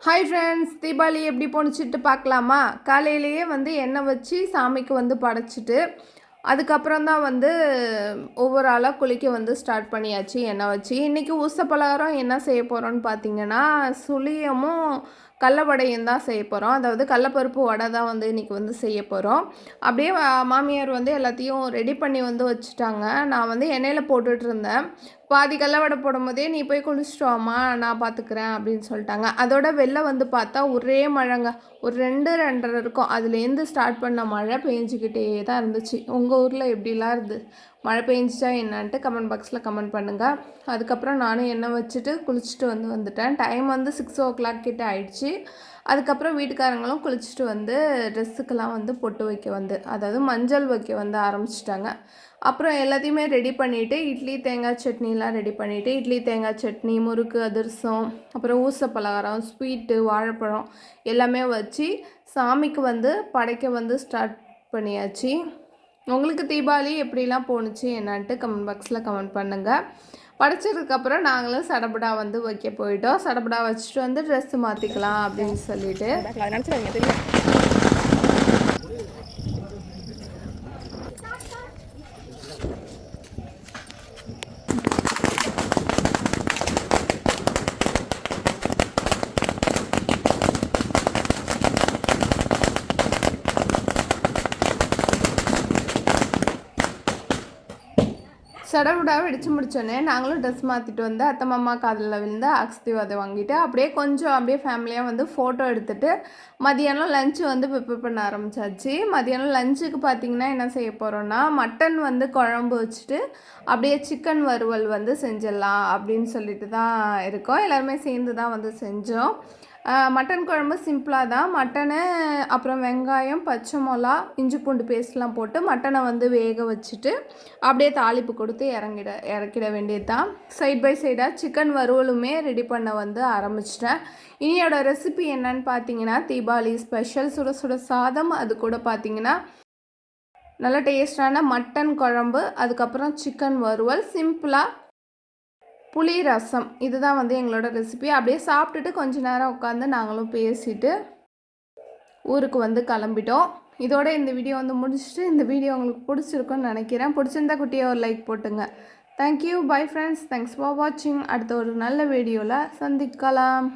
Hi friends, Deepavali எப்படி போணுச்சுட்டு பார்க்கலாமா? காலையிலேயே எண்ணெய் வச்சு சாமிக்கு படைச்சிட்டு அதுக்கப்புறம் தான் ஒவ்வொரு ஆளாக குளிக்க ஸ்டார்ட் பண்ணியாச்சு எண்ணெய் வச்சு. இன்றைக்கி ஊச பலகாரம் என்ன செய்ய போகிறோன்னு பார்த்தீங்கன்னா, சுழியமும் கடலவடையும் தான் செய்ய போகிறோம். அதாவது கடலப்பருப்பு வடை தான் இன்றைக்கி செய்ய போகிறோம். அப்படியே மாமியார் எல்லாத்தையும் ரெடி பண்ணி வச்சுட்டாங்க. நான் எண்ணெயில் போட்டுட்டு இருந்தேன். பாதி கடலவடை போடும்போதே நீ போய் குளிச்சுட்டு வாம்மா, நான் பார்த்துக்கிறேன் அப்படின்னு சொல்லிட்டாங்க. அதோட வெளில பார்த்தா ஒரே மழைங்க. ஒரு 2-2:30 இருக்கும். அதுலேருந்து ஸ்டார்ட் பண்ண மழை பெஞ்சிக்கிட்டே தான் இருந்துச்சு. உங்கள் ஊரில் எப்படிலாம் இருந்து மழை பெஞ்சிச்சா என்னான்ட்டு கமெண்ட் பாக்ஸில் கமெண்ட் பண்ணுங்கள். அதுக்கப்புறம் நானும் எண்ணெய் வச்சுட்டு குளிச்சுட்டு வந்துட்டேன். டைம் 6:00 கிட்ட ஆயிடுச்சு. அதுக்கப்புறம் வீட்டுக்காரங்களும் குளிச்சுட்டு ட்ரெஸ்ஸுக்கெல்லாம் பொட்டு வைக்க அதாவது மஞ்சள் வைக்க ஆரம்பிச்சிட்டாங்க. அப்புறம் எல்லாத்தையுமே ரெடி பண்ணிவிட்டு இட்லி தேங்காய் சட்னிலாம் ரெடி பண்ணிவிட்டு இட்லி தேங்காய் சட்னி, முறுக்கு, அதிரசம், அப்புறம் ஊச பலகாரம், ஸ்வீட்டு, வாழைப்பழம் எல்லாமே வச்சு சாமிக்கு படைக்க ஸ்டார்ட் பண்ணியாச்சு. உங்களுக்கு தீபாவளி எப்படிலாம் போணுச்சு என்னான்ட்டு கமெண்ட் பாக்ஸில் கமெண்ட் பண்ணுங்கள். படைச்சதுக்கப்புறம் நாங்களும் சடபடா வைக்க போயிட்டோம். சடபடா வச்சுட்டு ட்ரெஸ்ஸு மாற்றிக்கலாம் அப்படின்னு சொல்லிட்டு சடவுடாக வெடிச்சு முடிச்சோடனே நாங்களும் ட்ரெஸ் மாற்றிட்டு அத்தை மாமா காதில் விழுந்து ஆக்சிவாதை வாங்கிட்டு அப்படியே ஃபேமிலியாக ஃபோட்டோ எடுத்துகிட்டு மதியானம் லஞ்சு ப்ரிப்பேர் பண்ண ஆரம்பித்தாச்சு. மதியானம் லஞ்சுக்கு பார்த்திங்கன்னா என்ன செய்ய போகிறோன்னா, மட்டன் குழம்பு வச்சுட்டு அப்படியே சிக்கன் வறுவல் செஞ்சிடலாம் அப்படின்னு சொல்லிட்டு தான் இருக்கோம். எல்லாருமே சேர்ந்து தான் செஞ்சோம். மட்டன் குழம்பு சிம்பிளாக தான். மட்டனை அப்புறம் வெங்காயம், பச்சை மிளகா, இஞ்சி பூண்டு பேஸ்ட்லாம் போட்டு மட்டனை வேக வச்சுட்டு அப்படியே தாளிப்பு கொடுத்து இறக்கிட வேண்டியது தான். சைட் பை சைடாக சிக்கன் வறுவலுமே ரெடி பண்ண ஆரம்பிச்சிட்டேன். இனியோட ரெசிபி என்னன்னு பார்த்தீங்கன்னா, தீபாவளி ஸ்பெஷல் சுட சுட சாதம், அது கூட பார்த்தீங்கன்னா நல்ல டேஸ்டான மட்டன் குழம்பு, அதுக்கப்புறம் சிக்கன் வறுவல், சிம்பிளாக புளி ரசம். இதுதான் எங்களோட ரெசிபி. அப்படியே சாப்பிட்டுட்டு கொஞ்ச நேரம் உட்காந்து நாங்களும் பேசிட்டு ஊருக்கு கிளம்பிட்டோம். இதோட இந்த வீடியோ முடிச்சுட்டு, இந்த வீடியோ உங்களுக்கு பிடிச்சிருக்குன்னு நினைக்கிறேன். பிடிச்சிருந்தா குட்டியாக ஒரு லைக் போட்டுங்க. Thank you, bye friends, thanks for வாட்சிங். அடுத்த ஒரு நல்ல வீடியோவில் சந்திக்கலாம்.